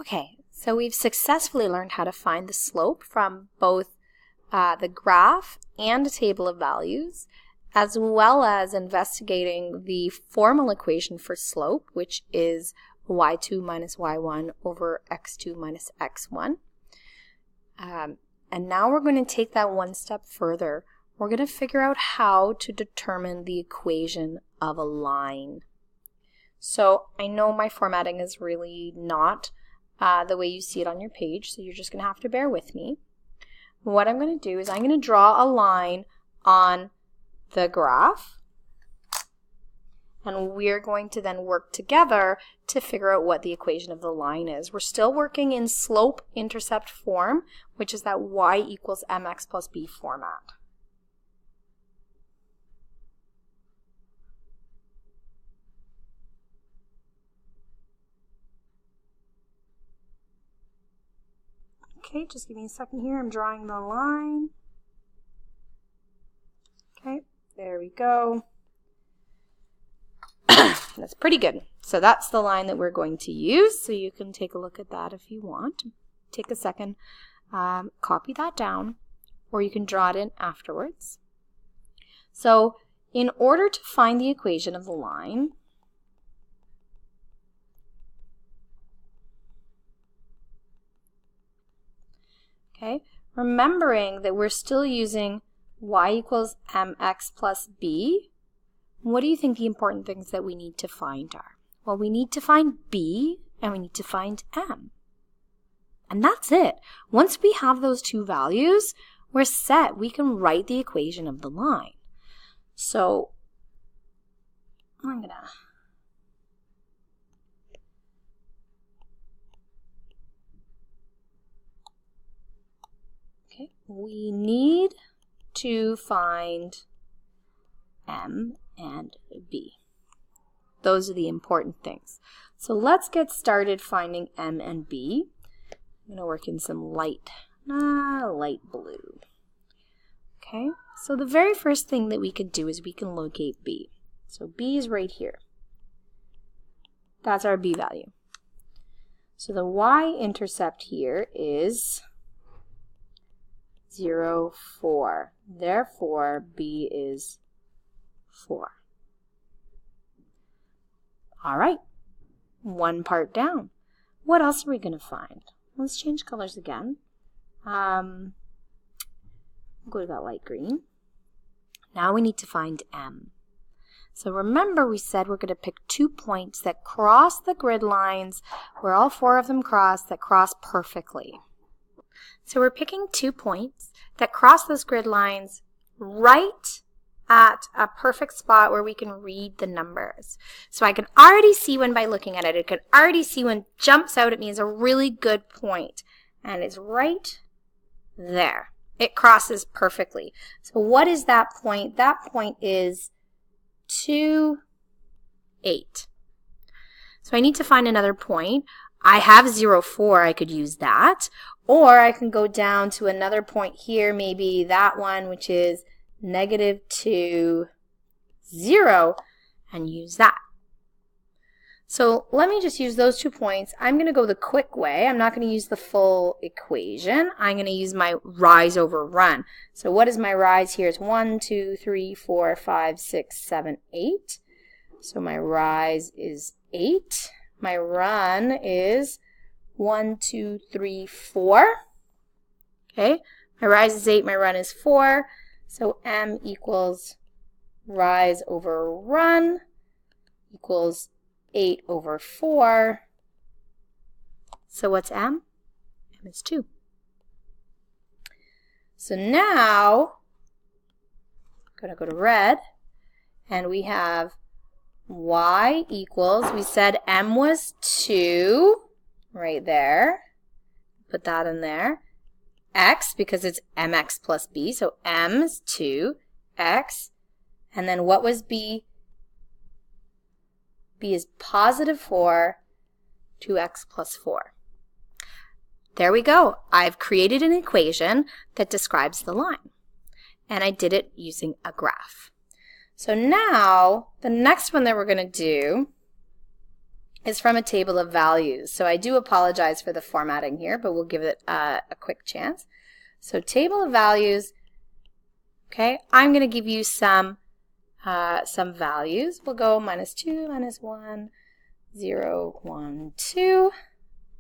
Okay, so we've successfully learned how to find the slope from both the graph and a table of values, as well as investigating the formal equation for slope, which is y2 minus y1 over x2 minus x1. And now we're going to take that one step further. We're going to figure out how to determine the equation of a line. So I know my formatting is really not the way you see it on your page, so you're just going to have to bear with me. What I'm going to do is I'm going to draw a line on the graph, and we're going to then work together to figure out what the equation of the line is. We're still working in slope-intercept form, which is that y equals mx plus b format. Okay, just give me a second here. I'm drawing the line. Okay, there we go. That's pretty good. So that's the line that we're going to use. So you can take a look at that if you want. Take a second, copy that down, or you can draw it in afterwards. So in order to find the equation of the line, okay, remembering that we're still using y equals mx plus b, what do you think the important things that we need to find are? Well, we need to find b and we need to find m. And that's it. Once we have those two values, we're set. We can write the equation of the line. So I'm going to we need to find m and b. Those are the important things. So let's get started finding m and b. I'm going to work in some light blue. Okay, so the very first thing that we could do is we can locate b. So b is right here. That's our b value. So the y-intercept here is 0, 4. Therefore, b is 4. All right, one part down. What else are we going to find? Let's change colors again. Go to that light green. Now we need to find m. So remember we said we're going to pick 2 points that cross the grid lines, where all 4 of them cross, that cross perfectly. So we're picking 2 points that cross those grid lines right at a perfect spot where we can read the numbers. So I can already see one by looking at it. I can already see one jumps out at me as a really good point. And it's right there. It crosses perfectly. So what is that point? That point is 2, 8. So I need to find another point. I have 0, 4. I could use that. Or I can go down to another point here, maybe that one, which is -2, 0, and use that. So let me just use those 2 points. I'm going to go the quick way. I'm not going to use the full equation. I'm going to use my rise over run. So what is my rise here? It's 1, 2, 3, 4, 5, 6, 7, 8. So my rise is 8. My run is 1, 2, 3, 4. Okay, my rise is 8, my run is 4. So m equals rise over run equals 8 over 4. So what's m? M is 2. So now I'm going to go to red, and we have y equals, we said m was 2, right there. Put that in there. X, because it's mx plus b, so m is 2, x, and then what was b? b is positive 4, 2x plus 4. There we go. I've created an equation that describes the line, and I did it using a graph. So now, the next one that we're going to do is from a table of values. So I do apologize for the formatting here, but we'll give it a quick chance. So table of values, okay, I'm going to give you some values. We'll go -2, -1, 0, 1, 2,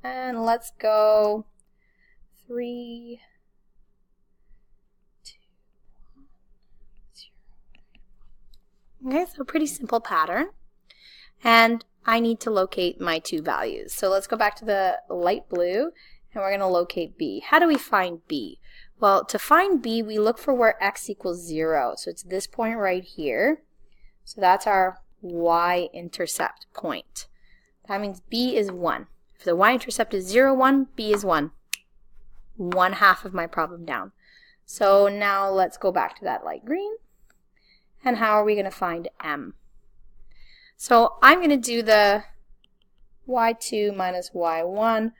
and let's go 3, 2, 1, 0. Okay, so pretty simple pattern. And I need to locate my two values. So let's go back to the light blue, and we're going to locate B. How do we find B? Well, to find B, we look for where x equals 0. So it's this point right here. So that's our y-intercept point. That means B is 1. If the y-intercept is 0, 1, B is 1. 1/2 of my problem down. So now let's go back to that light green. And how are we going to find M? So I'm going to do the y2 minus y1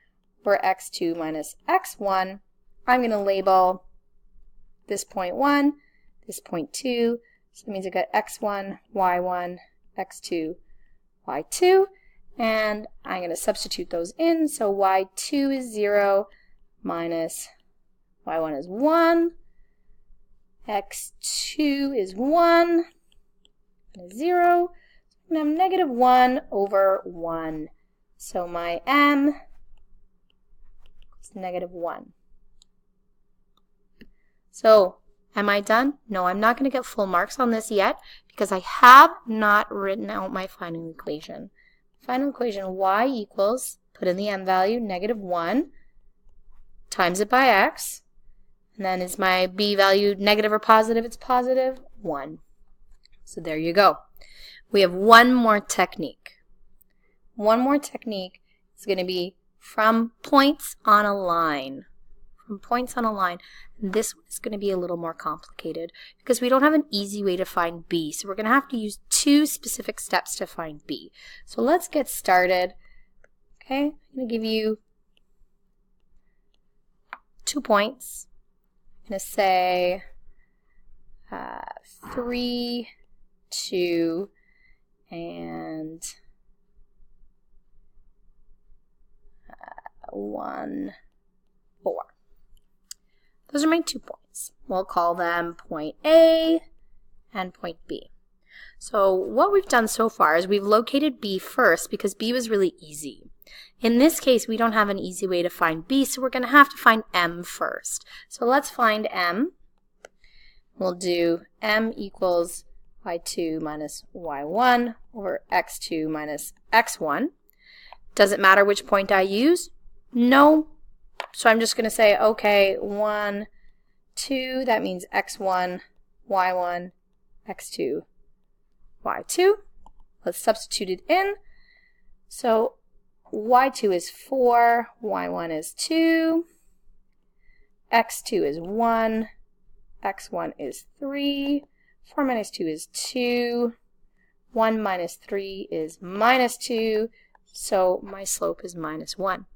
or x2 minus x1. I'm going to label this point 1, this point 2. So that means I've got x1, y1, x2, y2. And I'm going to substitute those in. So y2 is 0 minus y1 is 1. x2 is 1 and 0. I'm going to have -1 over 1. So my M is -1. So am I done? No, I'm not going to get full marks on this yet because I have not written out my final equation. Final equation, y equals, put in the M value, -1, times it by x. And then is my B value negative or positive? It's positive, 1. So there you go. We have one more technique. One more technique is going to be from points on a line. From points on a line. And this one is going to be a little more complicated because we don't have an easy way to find B. So we're going to have to use 2 specific steps to find B. So let's get started. Okay, I'm going to give you 2 points. I'm going to say 3, 2, and 1, 4. Those are my 2 points. We'll call them point A and point B. So what we've done so far is we've located B first because B was really easy. In this case, we don't have an easy way to find B, so we're going to have to find M first. So let's find M. We'll do M equals y2 minus y1 over x2 minus x1. Does it matter which point I use? No. So I'm just going to say, okay, 1, 2, that means x1, y1, x2, y2. Let's substitute it in. So y2 is 4, y1 is 2, x2 is 1, x1 is 3, 4 minus 2 is 2, 1 minus 3 is -2, so my slope is -1.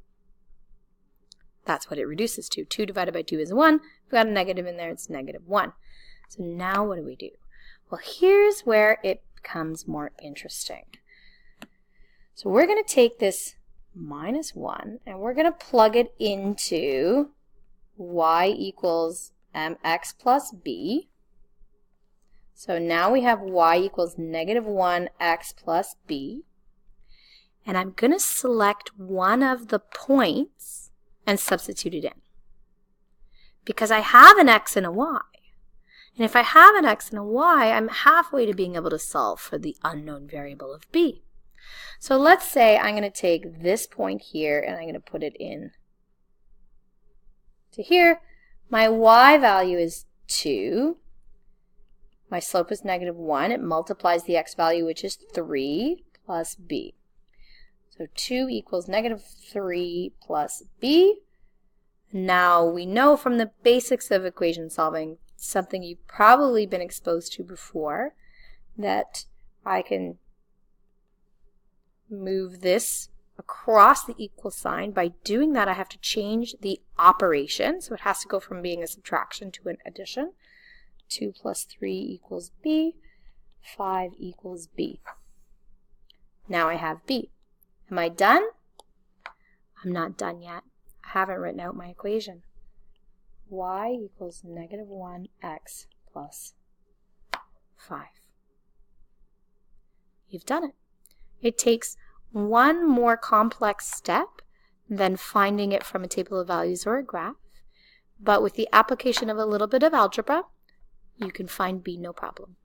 That's what it reduces to. 2 divided by 2 is 1. If we've got a negative in there, it's -1. So now what do? Well, here's where it becomes more interesting. So we're going to take this -1 and we're going to plug it into y equals mx plus b. So now we have y equals -1x plus b. And I'm going to select one of the points and substitute it in. Because I have an x and a y. And if I have an x and a y, I'm halfway to being able to solve for the unknown variable of b. So let's say I'm going to take this point here and I'm going to put it in to here. My y value is 2. My slope is -1. It multiplies the x value, which is 3, plus b. So 2 equals -3 plus b. Now we know from the basics of equation solving, something you've probably been exposed to before, that I can move this across the equal sign. By doing that, I have to change the operation. So it has to go from being a subtraction to an addition. 2 plus 3 equals b. 5 equals b. Now I have b. Am I done? I'm not done yet. I haven't written out my equation. Y equals negative 1x plus 5. You've done it. It takes one more complex step than finding it from a table of values or a graph, but with the application of a little bit of algebra, you can find B no problem.